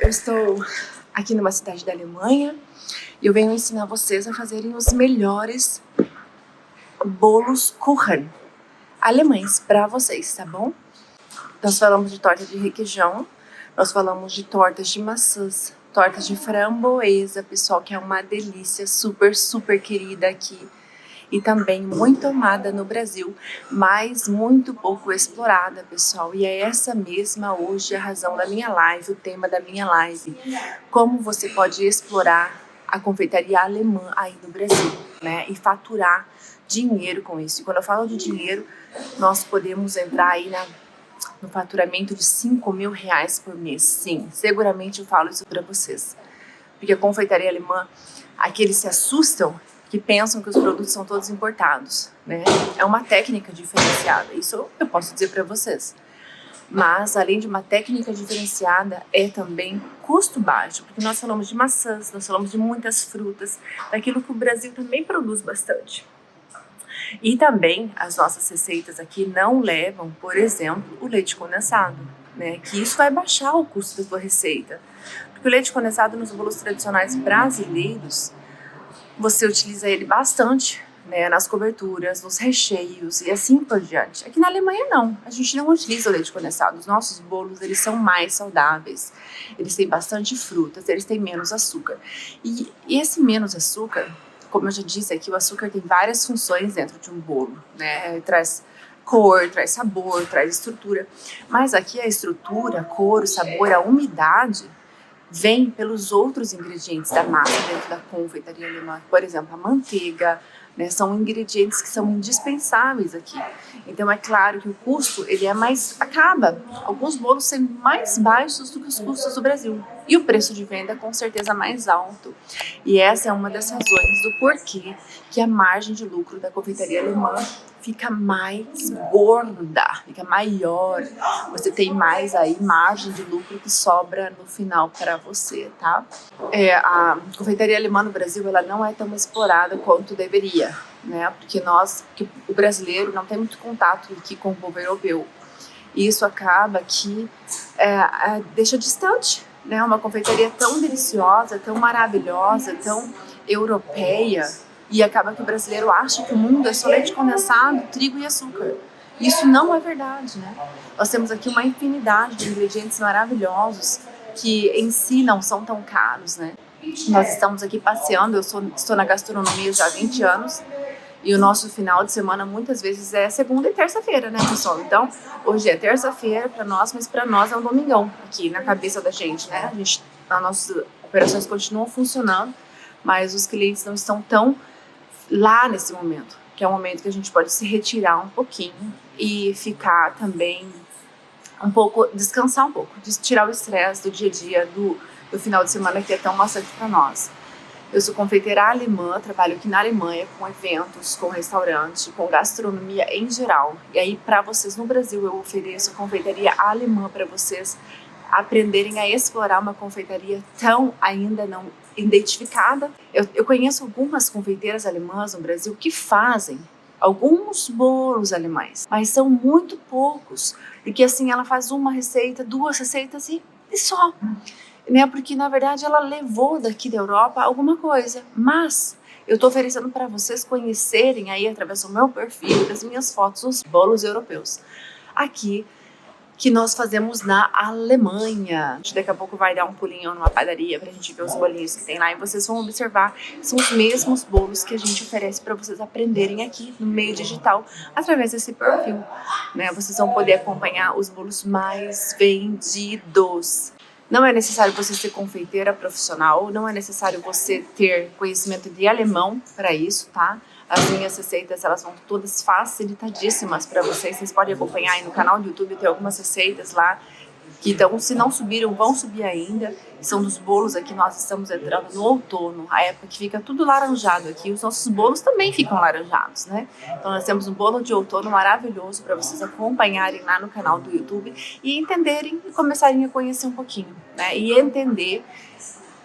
Eu estou aqui numa cidade da Alemanha e eu venho ensinar vocês a fazerem os melhores bolos Kuchen alemães para vocês, tá bom? Nós falamos de torta de requeijão, nós falamos de tortas de maçãs, tortas de framboesa, pessoal, que é uma delícia, super, super querida aqui. E também muito amada no Brasil, mas muito pouco explorada, pessoal. E é essa mesma hoje a razão da minha live, o tema da minha live. Como você pode explorar a confeitaria alemã aí no Brasil, né? E faturar dinheiro com isso. E quando eu falo de dinheiro, nós podemos entrar aí no faturamento de R$5.000 por mês. Sim, seguramente eu falo isso para vocês. Porque a confeitaria alemã, aqui eles se assustam que pensam que os produtos são todos importados, né? É uma técnica diferenciada, isso eu posso dizer para vocês. Mas, além de uma técnica diferenciada, é também custo baixo, porque nós falamos de maçãs, nós falamos de muitas frutas, daquilo que o Brasil também produz bastante. E também as nossas receitas aqui não levam, por exemplo, o leite condensado, né? Que isso vai baixar o custo da sua receita. Porque o leite condensado nos bolos tradicionais brasileiros, você utiliza ele bastante, né, nas coberturas, nos recheios e assim por diante. Aqui na Alemanha não, a gente não utiliza o leite condensado. Os nossos bolos, eles são mais saudáveis, eles têm bastante frutas, eles têm menos açúcar. E esse menos açúcar, como eu já disse aqui, o açúcar tem várias funções dentro de um bolo, né? Traz cor, traz sabor, traz estrutura. Mas aqui a estrutura, a cor, o sabor, a umidade vem pelos outros ingredientes da massa dentro da confeitaria alemã. Por exemplo, a manteiga, né, são ingredientes que são indispensáveis aqui. Então é claro que o custo ele é alguns bolos sendo mais baixos do que os custos do Brasil. E o preço de venda com certeza mais alto. E essa é uma das razões do porquê que a margem de lucro da confeitaria alemã fica mais gorda, fica maior. Você tem mais aí margem de lucro que sobra no final para você, tá? A confeitaria alemã no Brasil, ela não é tão explorada quanto deveria, né? Porque o brasileiro não tem muito contato aqui com o povo europeu. E isso acaba que deixa distante, né? Uma confeitaria tão deliciosa, tão maravilhosa, tão europeia. E acaba que o brasileiro acha que o mundo é só leite condensado, trigo e açúcar. Isso não é verdade, né? Nós temos aqui uma infinidade de ingredientes maravilhosos que em si não são tão caros, né? Nós estamos aqui passeando, estou na gastronomia já há 20 anos e o nosso final de semana muitas vezes é segunda e terça-feira, né, pessoal? Então, hoje é terça-feira para nós, mas para nós é um domingão aqui na cabeça da gente, né? As nossas operações continuam funcionando, mas os clientes não estão tão lá nesse momento, que é um momento que a gente pode se retirar um pouquinho e ficar também descansar um pouco, tirar o estresse do dia a dia, do final de semana que é tão maçante para nós. Eu sou confeiteira alemã, trabalho aqui na Alemanha com eventos, com restaurante, com gastronomia em geral. E aí, para vocês no Brasil, eu ofereço confeitaria alemã para vocês aprenderem a explorar uma confeitaria tão ainda não identificada. Eu conheço algumas confeiteiras alemãs no Brasil que fazem alguns bolos alemães, mas são muito poucos, porque assim ela faz uma receita, 2 receitas e só, né? Porque na verdade ela levou daqui da Europa alguma coisa, mas eu estou oferecendo para vocês conhecerem aí através do meu perfil, das minhas fotos, os bolos europeus aqui que nós fazemos na Alemanha. Daqui a pouco vai dar um pulinho numa padaria pra gente ver os bolinhos que tem lá e vocês vão observar, são os mesmos bolos que a gente oferece para vocês aprenderem aqui no meio digital através desse perfil, né? Vocês vão poder acompanhar os bolos mais vendidos. Não é necessário você ser confeiteira profissional, não é necessário você ter conhecimento de alemão para isso, tá? As minhas receitas, elas vão todas facilitadíssimas para vocês. Vocês podem acompanhar aí no canal do YouTube, tem algumas receitas lá que então, se não subiram, vão subir ainda. São dos bolos aqui, nós estamos entrando no outono, a época que fica tudo laranjado aqui. Os nossos bolos também ficam laranjados, né? Então nós temos um bolo de outono maravilhoso para vocês acompanharem lá no canal do YouTube e entenderem e começarem a conhecer um pouquinho, né? E entender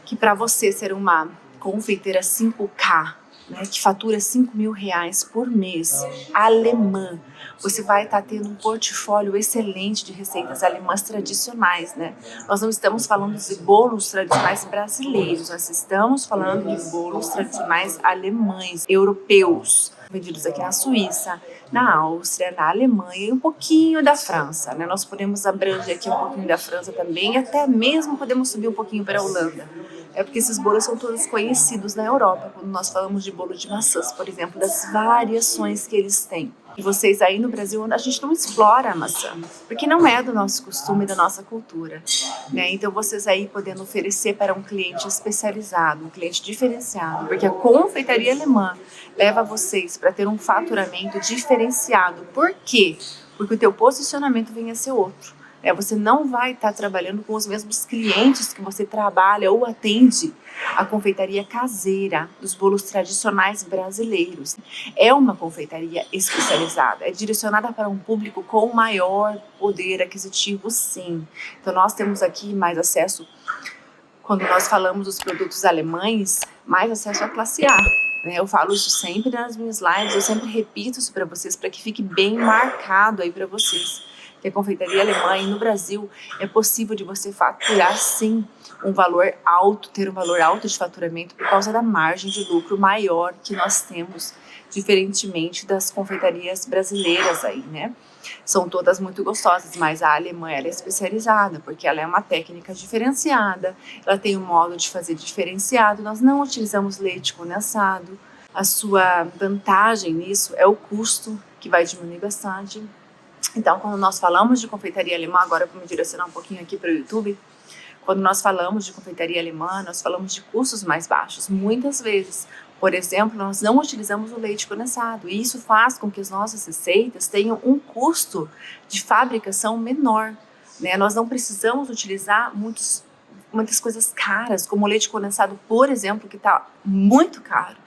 que para você ser uma confeiteira 5K, né, que fatura R$5.000 por mês, alemã, você vai estar tendo um portfólio excelente de receitas alemãs tradicionais, né? Nós não estamos falando de bolos tradicionais brasileiros, nós estamos falando de bolos tradicionais alemães, europeus, vendidos aqui na Suíça, na Áustria, na Alemanha e um pouquinho da França, né? Nós podemos abranger aqui um pouquinho da França também, até mesmo podemos subir um pouquinho para a Holanda. É porque esses bolos são todos conhecidos na Europa, quando nós falamos de bolo de maçãs, por exemplo, das variações que eles têm. E vocês aí no Brasil, a gente não explora a maçã, porque não é do nosso costume, da nossa cultura, né? Então vocês aí podendo oferecer para um cliente especializado, um cliente diferenciado, porque a confeitaria alemã leva vocês para ter um faturamento diferenciado. Por quê? Porque o teu posicionamento vem a ser outro. Você não vai estar trabalhando com os mesmos clientes que você trabalha ou atende a confeitaria caseira, dos bolos tradicionais brasileiros. É uma confeitaria especializada, é direcionada para um público com maior poder aquisitivo, sim. Então nós temos aqui mais acesso, quando nós falamos dos produtos alemães, mais acesso à classe A. Eu falo isso sempre nas minhas lives, eu sempre repito isso para vocês, para que fique bem marcado aí para vocês. Que a confeitaria alemã e no Brasil é possível de você faturar sim um valor alto, ter um valor alto de faturamento por causa da margem de lucro maior que nós temos, diferentemente das confeitarias brasileiras aí, né? São todas muito gostosas, mas a alemã ela é especializada, porque ela é uma técnica diferenciada, ela tem um modo de fazer diferenciado, nós não utilizamos leite condensado. A sua vantagem nisso é o custo, que vai diminuir bastante. Então, quando nós falamos de confeitaria alemã, agora vou me direcionar um pouquinho aqui para o YouTube, quando nós falamos de confeitaria alemã, nós falamos de custos mais baixos. Muitas vezes, por exemplo, nós não utilizamos o leite condensado, e isso faz com que as nossas receitas tenham um custo de fabricação menor, né? Nós não precisamos utilizar muitas coisas caras, como o leite condensado, por exemplo, que está muito caro.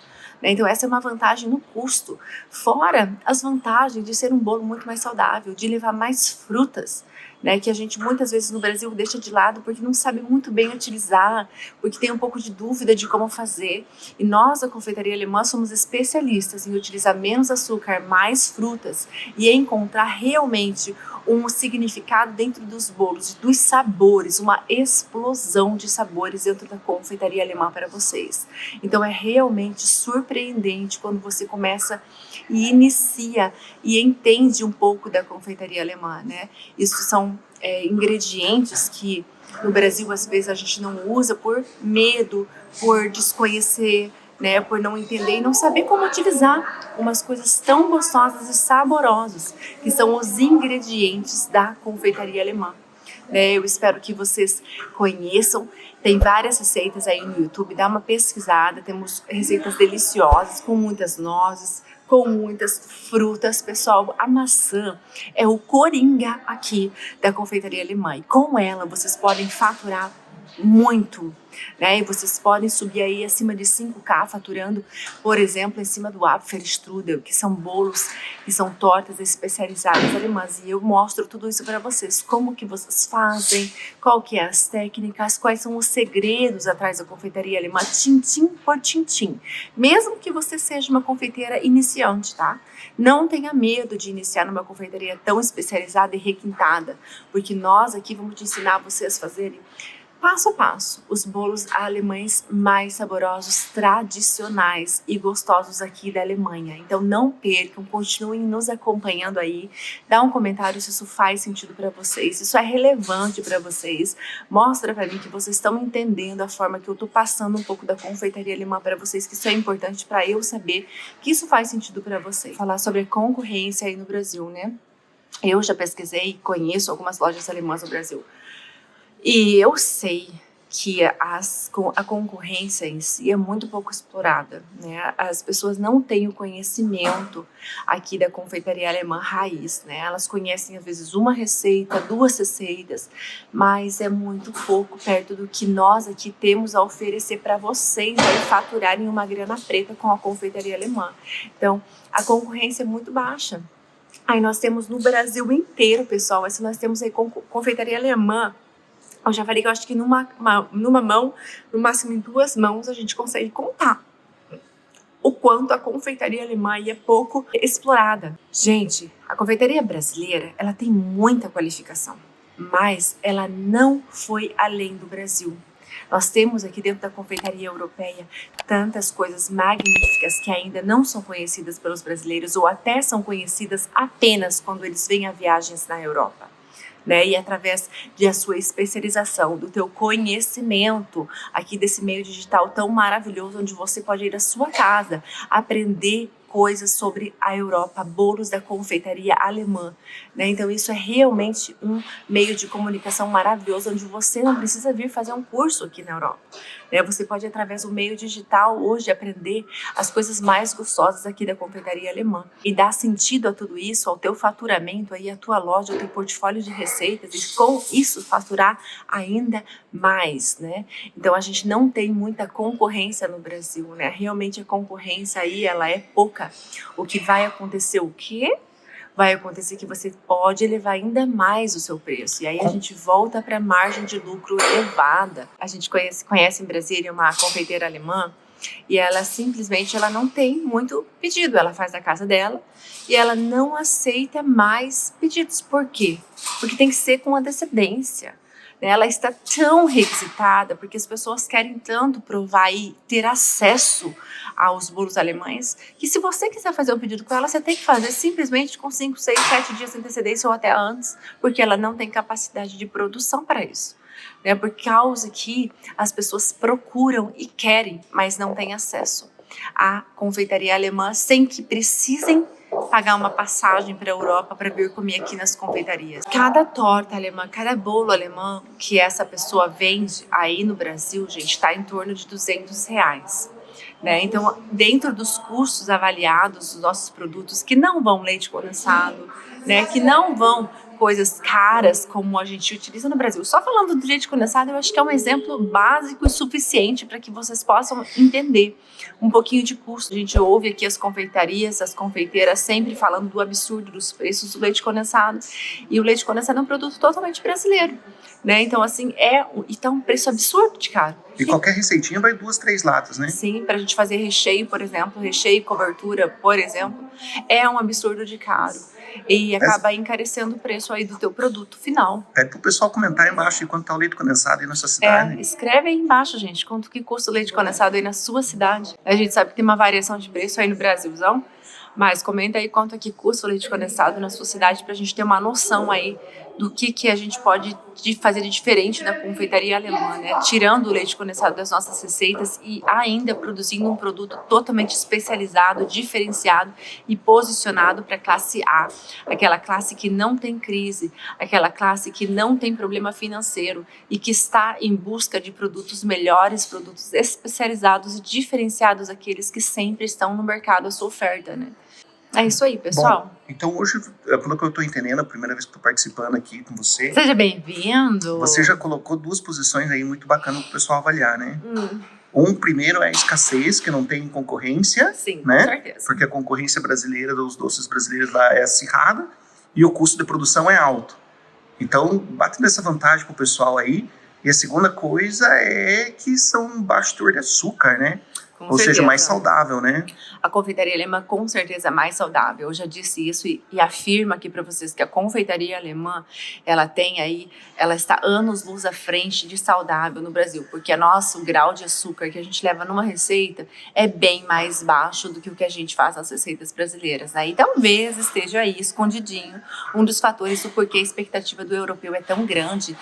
Então essa é uma vantagem no custo, fora as vantagens de ser um bolo muito mais saudável, de levar mais frutas, né, que a gente muitas vezes no Brasil deixa de lado porque não sabe muito bem utilizar, porque tem um pouco de dúvida de como fazer. E nós, da confeitaria alemã, somos especialistas em utilizar menos açúcar, mais frutas e encontrar realmente um significado dentro dos bolos, dos sabores, uma explosão de sabores dentro da confeitaria alemã para vocês. Então é realmente surpreendente quando você começa e inicia e entende um pouco da confeitaria alemã, né? Isso são ingredientes que no Brasil às vezes a gente não usa por medo, por desconhecer, né, por não entender e não saber como utilizar umas coisas tão gostosas e saborosas que são os ingredientes da confeitaria alemã. Eu espero que vocês conheçam, tem várias receitas aí no YouTube, dá uma pesquisada, temos receitas deliciosas com muitas nozes, com muitas frutas. Pessoal, a maçã é o coringa aqui da confeitaria alemã, e com ela vocês podem faturar muito, né? E vocês podem subir aí acima de 5K faturando, por exemplo, em cima do Apfelstrudel, que são bolos, que são tortas especializadas alemãs. E eu mostro tudo isso para vocês, como que vocês fazem, qual que é as técnicas, quais são os segredos atrás da confeitaria alemã, tintim por tintim. Mesmo que você seja uma confeiteira iniciante, tá? Não tenha medo de iniciar numa confeitaria tão especializada e requintada, porque nós aqui vamos te ensinar vocês a fazerem passo a passo os bolos alemães mais saborosos, tradicionais e gostosos aqui da Alemanha. Então não percam, continuem nos acompanhando aí, dá um comentário se isso faz sentido para vocês, se isso é relevante para vocês, mostra para mim que vocês estão entendendo a forma que eu tô passando um pouco da confeitaria alemã para vocês, que isso é importante para eu saber que isso faz sentido para vocês. Falar sobre a concorrência aí no Brasil, né? Eu já pesquisei e conheço algumas lojas alemãs no Brasil. E eu sei que a concorrência em si é muito pouco explorada, né? As pessoas não têm o conhecimento aqui da confeitaria alemã raiz, né? Elas conhecem às vezes uma receita, 2 receitas, mas é muito pouco perto do que nós aqui temos a oferecer para vocês aí faturarem uma grana preta com a confeitaria alemã. Então, a concorrência é muito baixa. Aí nós temos no Brasil inteiro, pessoal, mas nós temos aí confeitaria alemã. Eu já falei que eu acho que numa mão, no máximo em 2 mãos, a gente consegue contar o quanto a confeitaria alemã é pouco explorada. Gente, a confeitaria brasileira, ela tem muita qualificação, mas ela não foi além do Brasil. Nós temos aqui dentro da confeitaria europeia tantas coisas magníficas que ainda não são conhecidas pelos brasileiros ou até são conhecidas apenas quando eles vêm a viagens na Europa. Né? E através da sua especialização, do teu conhecimento aqui desse meio digital tão maravilhoso, onde você pode ir à sua casa, aprender coisas sobre a Europa, bolos da confeitaria alemã, né? Então isso é realmente um meio de comunicação maravilhoso, onde você não precisa vir fazer um curso aqui na Europa, né? Você pode, através do meio digital, hoje aprender as coisas mais gostosas aqui da confeitaria alemã e dar sentido a tudo isso, ao teu faturamento, aí, a tua loja, ao teu portfólio de receitas, e com isso faturar ainda mais, né? Então a gente não tem muita concorrência no Brasil, né? Realmente a concorrência aí, ela é pouca. O que vai acontecer o quê? Vai acontecer que você pode elevar ainda mais o seu preço. E aí a gente volta para a margem de lucro elevada. A gente conhece em Brasília uma confeiteira alemã e ela simplesmente não tem muito pedido. Ela faz da casa dela e ela não aceita mais pedidos. Por quê? Porque tem que ser com antecedência. Ela está tão requisitada porque as pessoas querem tanto provar e ter acesso aos bolos alemães, que se você quiser fazer um pedido com ela, você tem que fazer simplesmente com 5, 6, 7 dias de antecedência ou até antes, porque ela não tem capacidade de produção para isso. Né? Por causa que as pessoas procuram e querem, mas não têm acesso à confeitaria alemã sem que precisem pagar uma passagem para a Europa para vir comer aqui nas confeitarias. Cada torta alemã, cada bolo alemão que essa pessoa vende aí no Brasil, gente, está em torno de R$200. Né? Então, dentro dos custos avaliados dos nossos produtos, que não vão leite condensado, né? Que não vão coisas caras como a gente utiliza no Brasil. Só falando do leite condensado, eu acho que é um exemplo básico e suficiente para que vocês possam entender um pouquinho de custo. A gente ouve aqui as confeitarias, as confeiteiras sempre falando do absurdo dos preços do leite condensado. E o leite condensado é um produto totalmente brasileiro, né? Então, assim, então um preço absurdo de caro. E qualquer receitinha vai 2, 3 latas, né? Sim, para a gente fazer recheio, por exemplo, recheio e cobertura, por exemplo, é um absurdo de caro. E acaba encarecendo o preço aí do teu produto final. Pede pro pessoal comentar aí embaixo de quanto tá o leite condensado aí na sua cidade. Escreve aí embaixo, gente, quanto que custa o leite condensado aí na sua cidade. A gente sabe que tem uma variação de preço aí no Brasilzão, mas comenta aí quanto que custa o leite condensado na sua cidade pra gente ter uma noção aí do que a gente pode fazer de diferente da confeitaria alemã, né? Tirando o leite condensado das nossas receitas e ainda produzindo um produto totalmente especializado, diferenciado e posicionado para a classe A, aquela classe que não tem crise, aquela classe que não tem problema financeiro e que está em busca de produtos melhores, produtos especializados e diferenciados, aqueles que sempre estão no mercado à sua oferta, né? É isso aí, pessoal. Bom, então hoje, pelo que eu estou entendendo, a primeira vez que estou participando aqui com você. Seja bem-vindo. Você já colocou 2 posições aí muito bacanas para o pessoal avaliar, né? Primeiro é a escassez, que não tem concorrência. Sim, né? Com certeza. Porque a concorrência brasileira dos doces brasileiros lá é acirrada e o custo de produção é alto. Então, bate nessa vantagem para o pessoal aí. E a segunda coisa é que são baixo teor de açúcar, né? Ou seja, mais saudável, né? A confeitaria alemã com certeza é mais saudável. Eu já disse isso e afirmo aqui para vocês que a confeitaria alemã, ela está anos-luz à frente de saudável no Brasil, porque o nosso grau de açúcar que a gente leva numa receita é bem mais baixo do que o que a gente faz nas receitas brasileiras, né? E talvez esteja aí escondidinho um dos fatores do porquê a expectativa do europeu é tão grande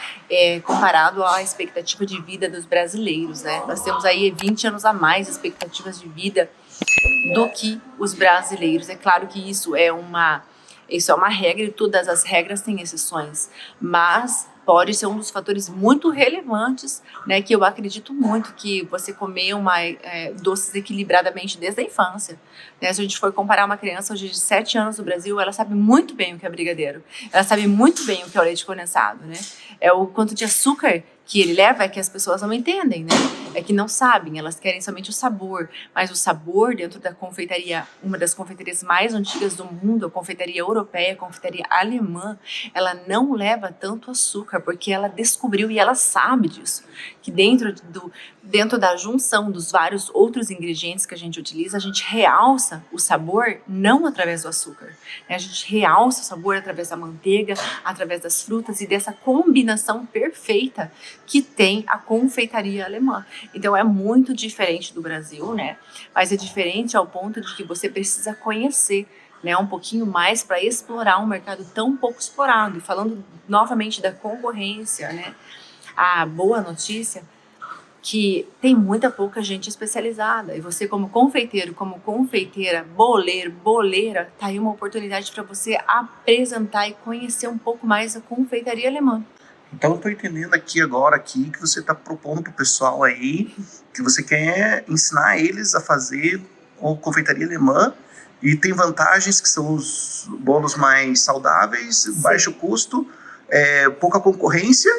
comparado à expectativa de vida dos brasileiros, né? Nós temos aí 20 anos a mais de expectativas de vida do que os brasileiros. É claro que isso é uma regra e todas as regras têm exceções, mas pode ser um dos fatores muito relevantes, né, que eu acredito muito que você comer doces equilibradamente desde a infância, né? Se a gente for comparar uma criança hoje de 7 anos no Brasil, ela sabe muito bem o que é brigadeiro, ela sabe muito bem o que é o leite condensado, né? É o quanto de açúcar que ele leva é que as pessoas não entendem, né? É que não sabem, elas querem somente o sabor. Mas o sabor dentro da confeitaria, uma das confeitarias mais antigas do mundo, a confeitaria europeia, a confeitaria alemã, ela não leva tanto açúcar, porque ela descobriu e ela sabe disso. Que dentro da junção dos vários outros ingredientes que a gente utiliza, a gente realça o sabor não através do açúcar, né? A gente realça o sabor através da manteiga, através das frutas e dessa combinação perfeita que tem a confeitaria alemã. Então é muito diferente do Brasil, né? Mas é diferente ao ponto de que você precisa conhecer, né, um pouquinho mais para explorar um mercado tão pouco explorado. E falando novamente da concorrência, né? A boa notícia que tem muita pouca gente especializada. E você como confeiteiro, como confeiteira, boleiro, boleira, tá aí uma oportunidade para você apresentar e conhecer um pouco mais a confeitaria alemã. Então eu estou entendendo agora que você está propondo para o pessoal aí que você quer ensinar eles a fazer confeitaria alemã e tem vantagens que são os bolos mais saudáveis, sim, baixo custo, pouca concorrência,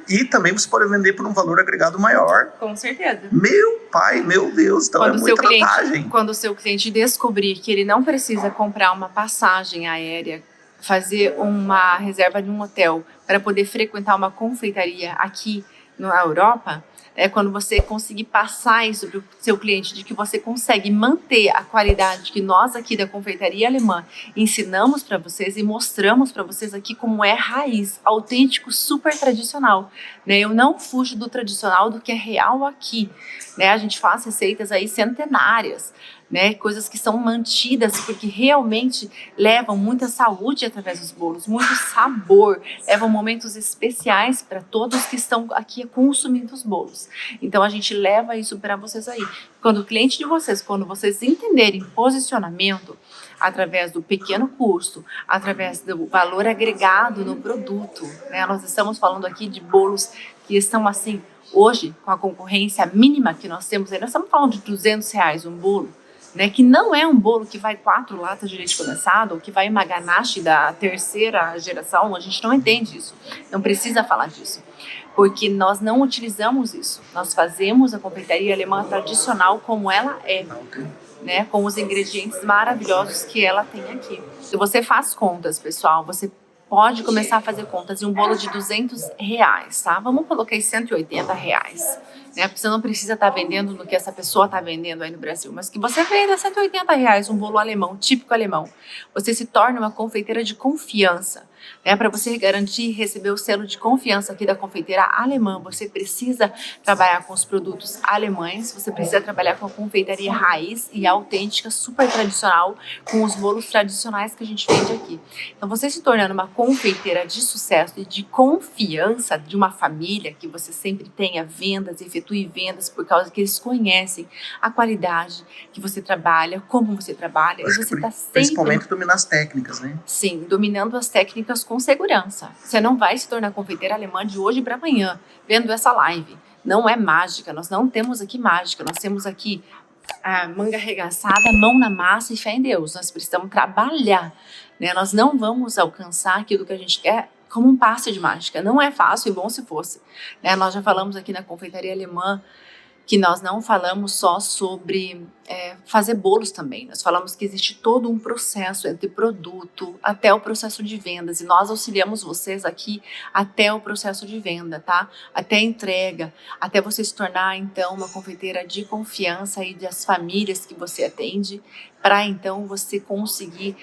e também você pode vender por um valor agregado maior. Com certeza. Meu Deus, então é muita vantagem. Quando o seu cliente descobrir que ele não precisa comprar uma passagem aérea, fazer uma reserva de um hotel para poder frequentar uma confeitaria aqui na Europa, quando você conseguir passar isso para o seu cliente, de que você consegue manter a qualidade que nós aqui da confeitaria alemã ensinamos para vocês e mostramos para vocês aqui como é raiz, autêntico, super tradicional, né? Eu não fujo do tradicional, do que é real aqui, né? A gente faz receitas aí centenárias, né, coisas que são mantidas porque realmente levam muita saúde através dos bolos, muito sabor, levam momentos especiais para todos que estão aqui consumindo os bolos. Então a gente leva isso para vocês aí. Quando o cliente de vocês, quando vocês entenderem posicionamento através do pequeno custo, através do valor agregado no produto, né, nós estamos falando aqui de bolos que estão assim, hoje, com a concorrência mínima que nós temos aí, nós estamos falando de R$200 um bolo, né, que não é um bolo que vai 4 latas de leite condensado ou que vai uma ganache da terceira geração. A gente não entende isso, não precisa falar disso, porque nós não utilizamos isso. Nós fazemos a confeitaria alemã tradicional como ela é, né, com os ingredientes maravilhosos que ela tem aqui. Se você faz contas, pessoal, você pode começar a fazer contas de um bolo de R$200, tá? Vamos colocar aí R$180, né? Porque você não precisa estar vendendo no que essa pessoa está vendendo aí no Brasil, mas que você venda R$180 um bolo alemão, típico alemão. Você se torna uma confeiteira de confiança, né? Para você garantir receber o selo de confiança aqui da confeiteira alemã, você precisa trabalhar com os produtos alemães, você precisa trabalhar com a confeitaria raiz e autêntica, super tradicional, com os bolos tradicionais que a gente vende aqui. Então você se tornando uma confeiteira de sucesso e de confiança de uma família, que você sempre tenha vendas, efetue vendas, por causa que eles conhecem a qualidade que você trabalha, como você trabalha, e você está sempre... Principalmente dominar as técnicas, né? Sim, dominando as técnicas com segurança. Você não vai se tornar confeiteira alemã de hoje para amanhã, vendo essa live. Não é mágica, nós não temos aqui mágica, nós temos aqui a manga arregaçada, mão na massa e fé em Deus. Nós precisamos trabalhar, né? Nós não vamos alcançar aquilo que a gente quer como um passe de mágica. Não é fácil, e bom se fosse, né? Nós já falamos aqui na confeitaria alemã que nós não falamos só sobre fazer bolos também. Nós falamos que existe todo um processo entre produto até o processo de vendas, e nós auxiliamos vocês aqui até o processo de venda, tá? Até a entrega, até você se tornar então uma confeiteira de confiança aí das famílias que você atende, para então você conseguir,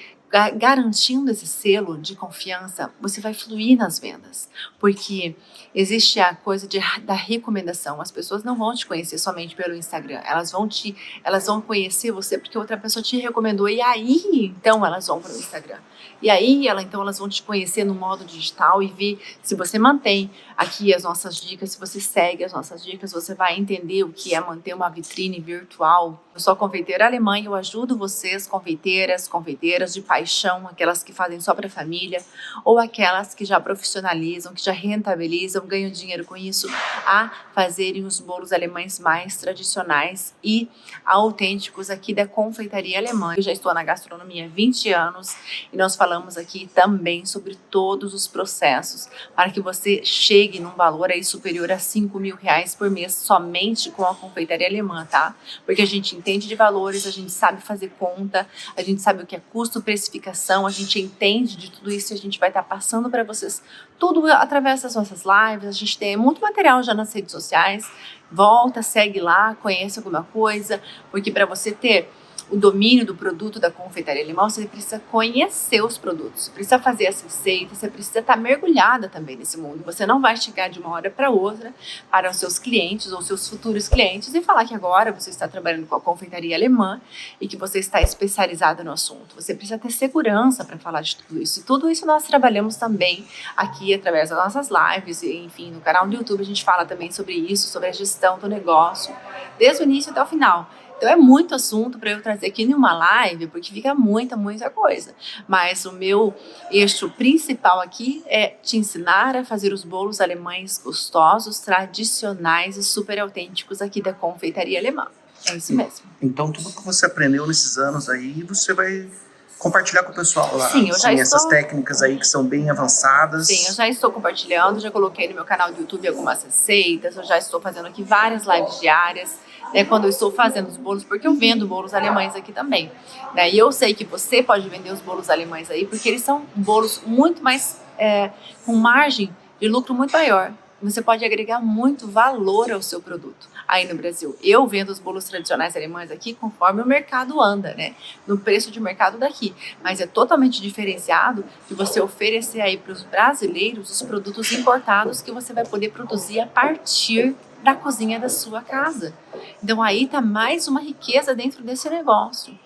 garantindo esse selo de confiança, você vai fluir nas vendas, porque existe a coisa da recomendação. As pessoas não vão te conhecer somente pelo Instagram, elas vão conhecer você porque outra pessoa te recomendou, e aí então elas vão para o Instagram, e aí elas vão te conhecer no modo digital e ver se você mantém aqui as nossas dicas, se você segue as nossas dicas, você vai entender o que é manter uma vitrine virtual. Eu sou confeiteira alemã e eu ajudo vocês, confeiteiras de país paixão, aquelas que fazem só para a família, ou aquelas que já profissionalizam, que já rentabilizam, ganham dinheiro com isso, a fazerem os bolos alemães mais tradicionais e autênticos aqui da confeitaria alemã. Eu já estou na gastronomia há 20 anos e nós falamos aqui também sobre todos os processos para que você chegue num valor aí superior a R$ 5.000 por mês somente com a confeitaria alemã, tá? Porque a gente entende de valores, a gente sabe fazer conta, a gente sabe o que é custo, precificação, a gente entende de tudo isso e a gente vai estar passando para vocês tudo através das nossas lives. A gente tem muito material já nas redes sociais. Volta, segue lá, conhece alguma coisa, porque para você ter o domínio do produto da confeitaria alemã, você precisa conhecer os produtos, você precisa fazer as receitas, você precisa estar mergulhada também nesse mundo. Você não vai chegar de uma hora para outra para os seus clientes ou seus futuros clientes e falar que agora você está trabalhando com a confeitaria alemã e que você está especializado no assunto. Você precisa ter segurança para falar de tudo isso. E tudo isso nós trabalhamos também aqui através das nossas lives, e, enfim, no canal do YouTube a gente fala também sobre isso, sobre a gestão do negócio, desde o início até o final. Então é muito assunto para eu trazer aqui em uma live, porque fica muita coisa. Mas o meu eixo principal aqui é te ensinar a fazer os bolos alemães gostosos, tradicionais e super autênticos aqui da confeitaria alemã. É isso mesmo. Então tudo que você aprendeu nesses anos aí, você vai compartilhar com o pessoal lá. Sim, eu já estou... essas técnicas aí que são bem avançadas. Sim, eu já estou compartilhando, já coloquei no meu canal do YouTube algumas receitas, eu já estou fazendo aqui várias lives diárias, né, quando eu estou fazendo os bolos, porque eu vendo bolos alemães aqui também, né, e eu sei que você pode vender os bolos alemães aí, porque eles são bolos muito mais, com margem de lucro muito maior. Você pode agregar muito valor ao seu produto aí no Brasil. Eu vendo os bolos tradicionais alemães aqui conforme o mercado anda, né? No preço de mercado daqui. Mas é totalmente diferenciado de você oferecer aí para os brasileiros os produtos importados que você vai poder produzir a partir da cozinha da sua casa. Então aí tá mais uma riqueza dentro desse negócio.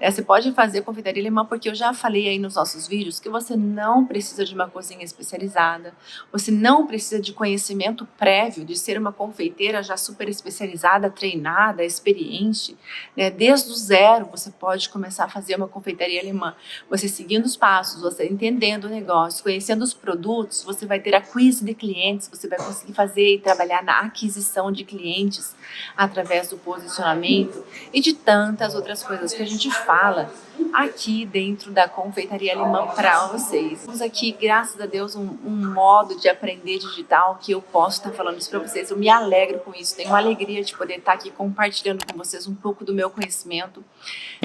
Você pode fazer confeitaria alemã, porque eu já falei aí nos nossos vídeos que você não precisa de uma cozinha especializada, você não precisa de conhecimento prévio, de ser uma confeiteira já super especializada, treinada, experiente, né? Desde o zero você pode começar a fazer uma confeitaria alemã. Você seguindo os passos, você entendendo o negócio, conhecendo os produtos, você vai ter acquisição de clientes, você vai conseguir fazer e trabalhar na aquisição de clientes através do posicionamento e de tantas outras coisas que a gente fala aqui dentro da confeitaria alemã para vocês. Temos aqui, graças a Deus, um modo de aprender digital que eu posso estar falando isso para vocês. Eu me alegro com isso, tenho uma alegria de poder estar aqui compartilhando com vocês um pouco do meu conhecimento.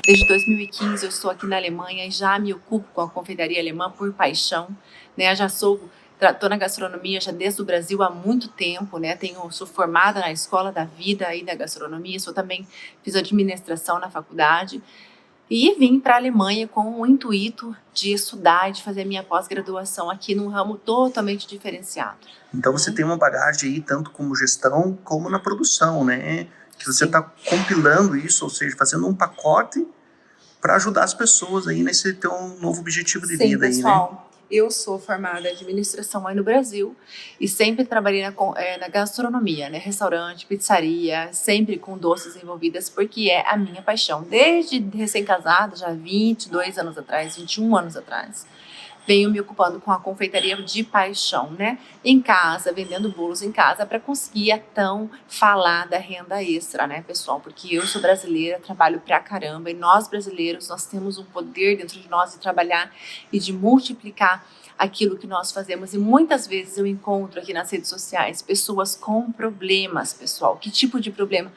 Desde 2015 eu estou aqui na Alemanha e já me ocupo com a confeitaria alemã por paixão, né? Já sou... Estou na gastronomia já desde o Brasil há muito tempo, né? Sou formada na Escola da Vida aí da gastronomia, também fiz administração na faculdade e vim para a Alemanha com o intuito de estudar e de fazer minha pós-graduação aqui num ramo totalmente diferenciado. Então você tem uma bagagem aí tanto como gestão como na produção, né? Que você está compilando isso, ou seja, fazendo um pacote para ajudar as pessoas aí nesse teu novo objetivo de vida aí, pessoal. né? Eu sou formada em administração aí no Brasil e sempre trabalhei na gastronomia, né? Restaurante, pizzaria, sempre com doces envolvidas, porque é a minha paixão. Desde recém-casada, já 22 anos atrás, 21 anos atrás, venho me ocupando com a confeitaria de paixão, né? Em casa, vendendo bolos em casa para conseguir a tão falada renda extra, né, pessoal? Porque eu sou brasileira, trabalho pra caramba e nós brasileiros, nós temos um poder dentro de nós de trabalhar e de multiplicar aquilo que nós fazemos. E muitas vezes eu encontro aqui nas redes sociais pessoas com problemas, pessoal. Que tipo de problema?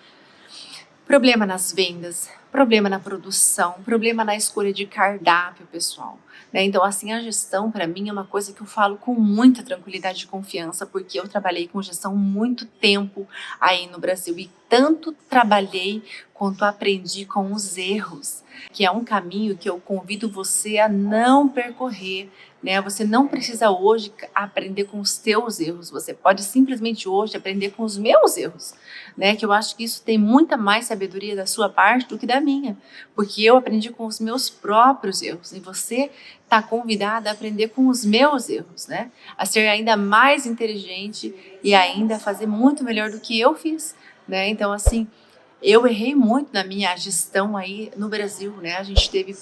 Problema nas vendas, problema na produção, problema na escolha de cardápio, pessoal. Né? Então, assim, a gestão, para mim, é uma coisa que eu falo com muita tranquilidade e confiança, porque eu trabalhei com gestão muito tempo aí no Brasil e tanto trabalhei quanto aprendi com os erros, que é um caminho que eu convido você a não percorrer, né? Você não precisa hoje aprender com os teus erros, você pode simplesmente hoje aprender com os meus erros, né? Que eu acho que isso tem muita mais sabedoria da sua parte do que da minha, porque eu aprendi com os meus próprios erros e você está convidada a aprender com os meus erros, né? A ser ainda mais inteligente e ainda fazer muito melhor do que eu fiz, né? Então, assim, eu errei muito na minha gestão aí no Brasil, né? A gente teve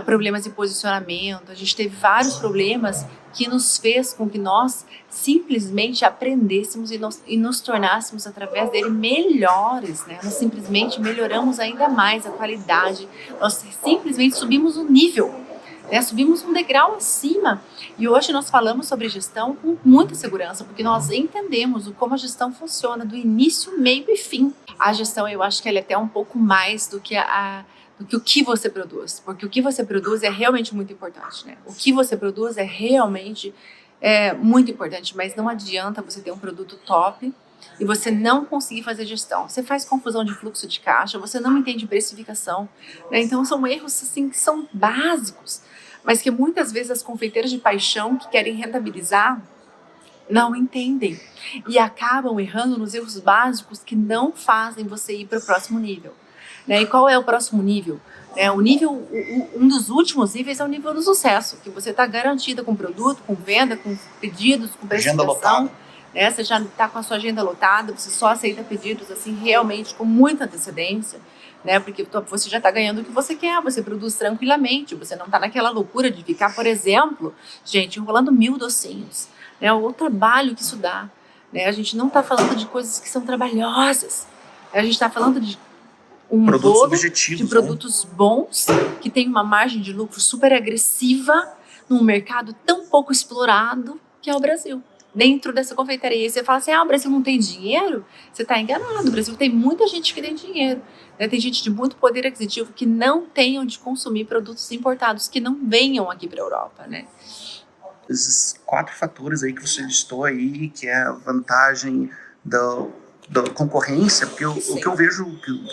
problemas de posicionamento, a gente teve vários problemas que nos fez com que nós simplesmente aprendêssemos e nos tornássemos através dele melhores, né? Nós simplesmente melhoramos ainda mais a qualidade, nós simplesmente subimos o nível, né? Subimos um degrau acima. E hoje nós falamos sobre gestão com muita segurança, porque nós entendemos como a gestão funciona do início, meio e fim. A gestão, eu acho que ela é até um pouco mais do que o que você produz, porque o que você produz é realmente muito importante, né? O que você produz é realmente muito importante, mas não adianta você ter um produto top e você não conseguir fazer gestão. Você faz confusão de fluxo de caixa, você não entende precificação, né? Então são erros assim, que são básicos, mas que muitas vezes as confeiteiras de paixão que querem rentabilizar não entendem e acabam errando nos erros básicos que não fazem você ir para o próximo nível. Né? E qual é o próximo nível? Um dos últimos níveis é o nível do sucesso, que você está garantida com produto, com venda, com pedidos, com precificação. Né? Você já está com a sua agenda lotada, você só aceita pedidos assim realmente com muita antecedência, né? Porque você já está ganhando o que você quer, você produz tranquilamente, você não está naquela loucura de ficar, por exemplo, gente, enrolando 1000 docinhos. Né? O trabalho que isso dá. Né? A gente não está falando de coisas que são trabalhosas, a gente está falando de um bolo de produtos bons, que tem uma margem de lucro super agressiva num mercado tão pouco explorado que é o Brasil. Dentro dessa confeitaria, e você fala assim, o Brasil não tem dinheiro? Você está enganado, o Brasil tem muita gente que tem dinheiro, né? Tem gente de muito poder aquisitivo que não tem onde consumir produtos importados, que não venham aqui para a Europa, né? Esses 4 fatores aí que você listou aí, que é a vantagem da concorrência, porque o que eu vejo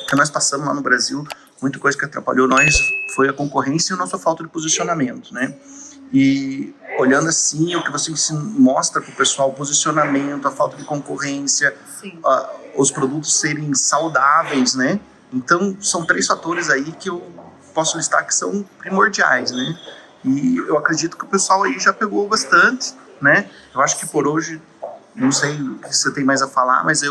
que nós passamos lá no Brasil, muita coisa que atrapalhou nós foi a concorrência e a nossa falta de posicionamento, né? E olhando assim, o que você mostra para o pessoal, o posicionamento, a falta de concorrência, os produtos serem saudáveis, né? Então, são 3 fatores aí que eu posso listar que são primordiais, né? E eu acredito que o pessoal aí já pegou bastante, né? Eu acho que por hoje, não sei o que você tem mais a falar, mas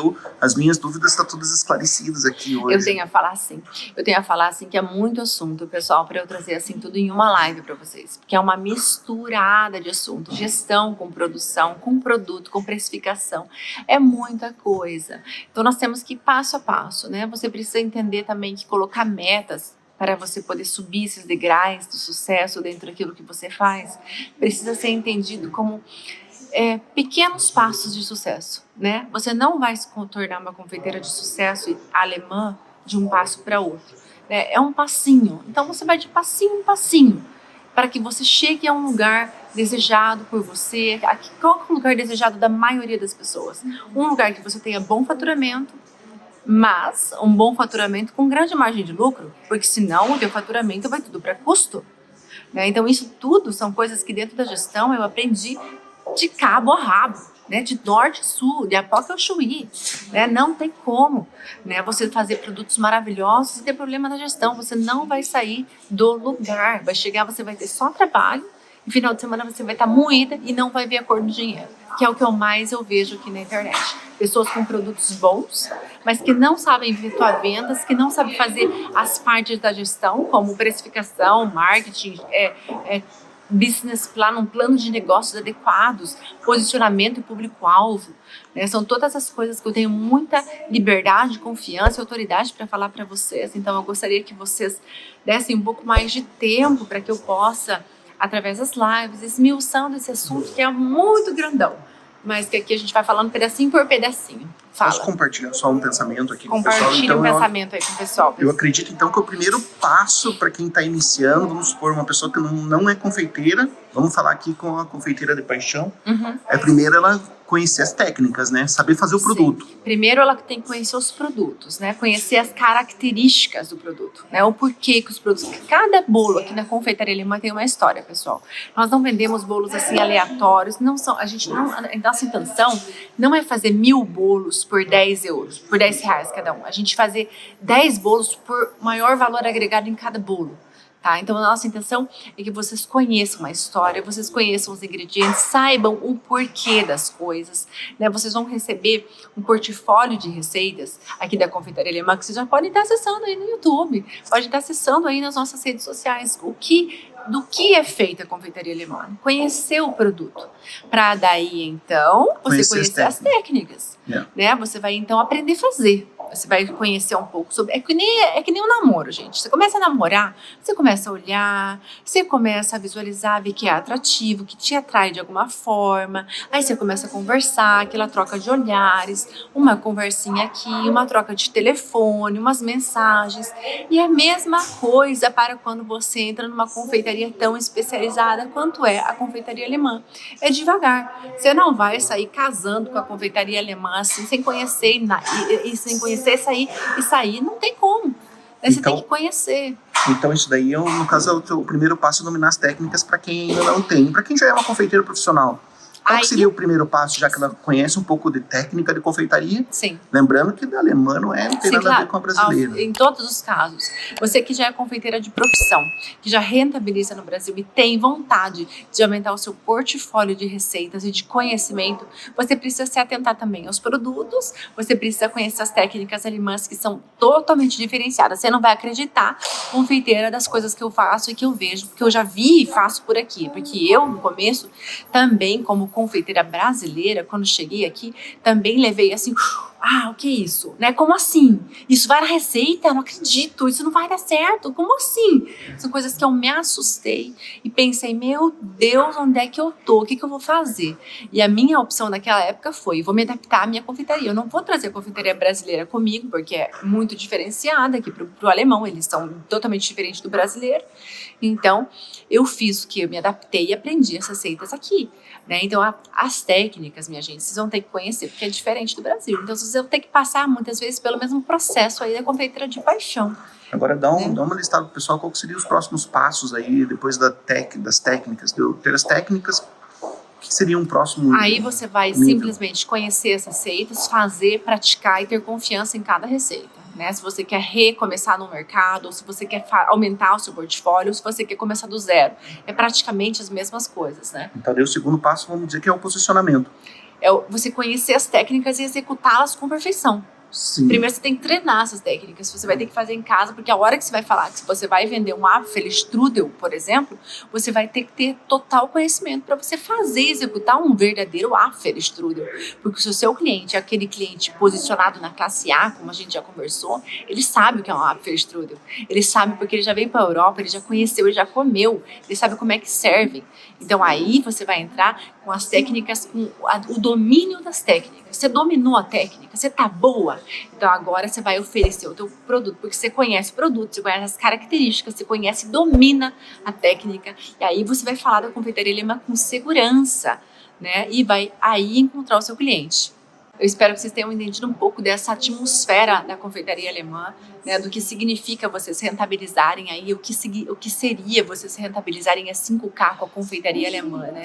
as minhas dúvidas estão todas esclarecidas aqui hoje. Eu tenho a falar assim que é muito assunto, pessoal, para eu trazer assim tudo em uma live para vocês, porque é uma misturada de assuntos, gestão com produção, com produto, com precificação, é muita coisa. Então nós temos que ir passo a passo, né? Você precisa entender também que colocar metas para você poder subir esses degraus do sucesso dentro daquilo que você faz, precisa ser entendido como pequenos passos de sucesso, né? Você não vai se tornar uma confeiteira de sucesso alemã de um passo para outro, né? É um passinho. Então você vai de passinho em passinho para que você chegue a um lugar desejado por você. Qual é o lugar desejado da maioria das pessoas? Um lugar que você tenha bom faturamento, mas um bom faturamento com grande margem de lucro, porque senão o teu faturamento vai tudo para custo, né? Então isso tudo são coisas que dentro da gestão eu aprendi de cabo a rabo, né? De norte a sul, de Apoca ao Chuí, né? Não tem como, né? Você fazer produtos maravilhosos e ter problema na gestão, você não vai sair do lugar, vai chegar, você vai ter só trabalho, e final de semana você vai estar moída e não vai ver a cor do dinheiro, que é o que eu vejo aqui na internet. Pessoas com produtos bons, mas que não sabem efetuar vendas, que não sabem fazer as partes da gestão, como precificação, marketing, business plan, um plano de negócios adequados, posicionamento e público-alvo, né? São todas as coisas que eu tenho muita liberdade, confiança e autoridade para falar para vocês. Então eu gostaria que vocês dessem um pouco mais de tempo para que eu possa, através das lives, esmiuçando esse assunto que é muito grandão, mas que aqui a gente vai falando pedacinho por pedacinho. Fala. Posso compartilhar só um pensamento aqui com o pessoal? Compartilha então, pensamento aí com o pessoal. Eu acredito então que o primeiro passo para quem está iniciando, vamos supor, uma pessoa que não é confeiteira, vamos falar aqui com a confeiteira de paixão, é primeiro ela conhecer as técnicas, né? Saber fazer o produto. Sim. Primeiro ela tem que conhecer os produtos, né? Conhecer as características do produto, né? O porquê que os produtos... Cada bolo aqui na confeitaria alemã tem uma história, pessoal. Nós não vendemos bolos assim aleatórios, a nossa intenção não é fazer 1000 bolos por 10 euros, por 10 reais cada um. A gente fazer 10 bolos por maior valor agregado em cada bolo. Tá? Então, a nossa intenção é que vocês conheçam a história, vocês conheçam os ingredientes, saibam o porquê das coisas, né? Vocês vão receber um portfólio de receitas aqui da Confeitaria Alemã, que vocês já podem estar acessando aí no YouTube, podem estar acessando aí nas nossas redes sociais, do que é feita a confeitaria alemã, conhecer o produto, para daí então você conhecer as técnicas, né? Você vai então aprender a fazer. Você vai conhecer um pouco sobre... É que nem um namoro, gente. Você começa a namorar, você começa a olhar, você começa a visualizar, ver que é atrativo, que te atrai de alguma forma. Aí você começa a conversar, aquela troca de olhares, uma conversinha aqui, uma troca de telefone, umas mensagens. E a mesma coisa para quando você entra numa confeitaria tão especializada quanto é a confeitaria alemã. É devagar. Você não vai sair casando com a confeitaria alemã assim, sem conhecer e sem conhecer sair, não tem como. Você tem que conhecer. Então isso daí, no caso, é o primeiro passo, é dominar as técnicas para quem ainda não tem. Para quem já é uma confeiteira profissional, qual seria o primeiro passo, já que ela conhece um pouco de técnica de confeitaria? Sim. Lembrando que da alemã não tem nada a ver com a brasileira. Em todos os casos. Você que já é confeiteira de profissão, que já rentabiliza no Brasil e tem vontade de aumentar o seu portfólio de receitas e de conhecimento, você precisa se atentar também aos produtos, você precisa conhecer as técnicas alemãs que são totalmente diferenciadas. Você não vai acreditar, confeiteira, das coisas que eu faço e que eu vejo, que eu já vi e faço por aqui. Porque eu, no começo, também, como confeiteira brasileira, quando cheguei aqui, também levei assim, o que é isso? Né? Como assim? Isso vai na receita? Eu não acredito, isso não vai dar certo, como assim? São coisas que eu me assustei e pensei, meu Deus, onde é que eu tô? O que eu vou fazer? E a minha opção naquela época foi, vou me adaptar à minha confeitaria, eu não vou trazer a confeitaria brasileira comigo, porque é muito diferenciada aqui pro alemão, eles são totalmente diferentes do brasileiro, então eu fiz o que? Eu me adaptei e aprendi as receitas aqui. Né? Então, as técnicas, minha gente, vocês vão ter que conhecer, porque é diferente do Brasil. Então, vocês vão ter que passar, muitas vezes, pelo mesmo processo aí da confeiteira de paixão. Agora, dá uma listada pro pessoal, qual seriam os próximos passos aí, depois das técnicas, de eu ter as técnicas, o que seria um próximo Aí você vai nível? simplesmente conhecer as receitas, fazer, praticar e ter confiança em cada receita. Né? Se você quer recomeçar no mercado, ou se você quer aumentar o seu portfólio, ou se você quer começar do zero. É praticamente as mesmas coisas, né? Então, daí o segundo passo, vamos dizer que é o posicionamento. É você conhecer as técnicas e executá-las com perfeição. Sim. Primeiro você tem que treinar essas técnicas, você vai ter que fazer em casa, porque a hora que você vai falar que você vai vender um Apfelstrudel, por exemplo, você vai ter que ter total conhecimento para você fazer, executar um verdadeiro Apfelstrudel. Porque se o seu cliente é aquele cliente posicionado na classe A, como a gente já conversou, ele sabe o que é um Apfelstrudel. Ele sabe porque ele já veio para a Europa, ele já conheceu, ele já comeu, ele sabe como é que serve. Então aí você vai entrar com as técnicas, com o domínio das técnicas. Você dominou a técnica, você tá boa. Então agora você vai oferecer o teu produto, porque você conhece o produto, você conhece as características, você conhece e domina a técnica. E aí você vai falar da confeitaria alemã com segurança, né? E vai aí encontrar o seu cliente. Eu espero que vocês tenham entendido um pouco dessa atmosfera da confeitaria alemã, né, do que significa vocês rentabilizarem aí, o que seria vocês rentabilizarem a 5K com a confeitaria alemã, né?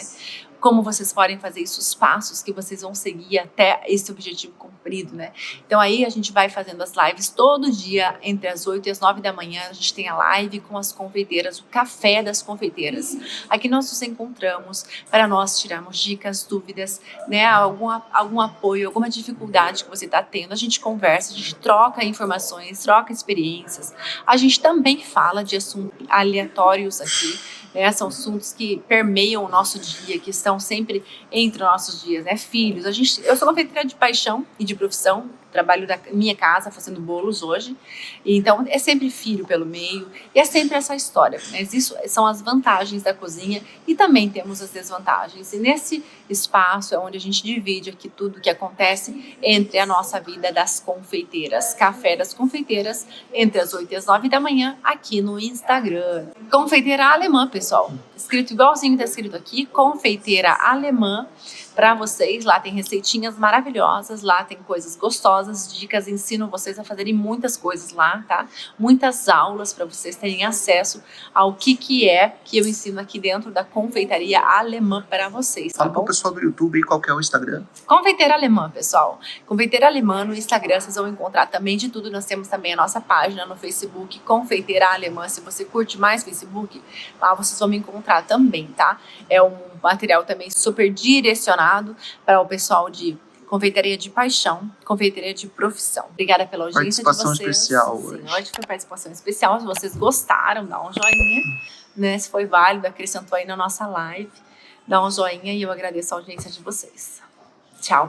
Como vocês podem fazer isso, os passos que vocês vão seguir até esse objetivo cumprido, né? Então aí a gente vai fazendo as lives todo dia, entre as 8 e as 9 da manhã, a gente tem a live com as confeiteiras, o café das confeiteiras. Aqui nós nos encontramos para nós tirarmos dicas, dúvidas, né? Algum apoio, alguma dificuldade que você está tendo, a gente conversa, a gente troca informações, troca experiências. A gente também fala de assuntos aleatórios aqui, né? São assuntos que permeiam o nosso dia, que estão sempre entre os nossos dias, né? Filhos, eu sou confeiteira de paixão e de profissão, trabalho da minha casa fazendo bolos hoje, e então é sempre filho pelo meio, e é sempre essa história, mas isso são as vantagens da cozinha, e também temos as desvantagens, e nesse espaço é onde a gente divide aqui tudo o que acontece entre a nossa vida das confeiteiras, Café das Confeiteiras, entre as 8 e as 9 da manhã, aqui no Instagram. Confeiteira alemã, pessoal, escrito igualzinho está escrito aqui, confeiteira alemã, para vocês. Lá tem receitinhas maravilhosas, lá tem coisas gostosas, dicas, ensino vocês a fazerem muitas coisas lá, tá? Muitas aulas para vocês terem acesso ao que é que eu ensino aqui dentro da confeitaria alemã para vocês, tá Fala bom? pro pessoal do YouTube aí qual que é o Instagram. Confeiteira Alemã, pessoal. Confeiteira Alemã no Instagram, vocês vão encontrar também de tudo. Nós temos também a nossa página no Facebook, Confeiteira Alemã. Se você curte mais Facebook, lá vocês vão me encontrar também, tá? É um material também super direcionado para o pessoal de confeitaria de paixão, confeitaria de profissão. Obrigada pela audiência de vocês. Participação especial hoje. Sim, hoje foi participação especial. Se vocês gostaram, dá um joinha, né? Se foi válido, acrescentou aí na nossa live, dá um joinha e eu agradeço a audiência de vocês. Tchau.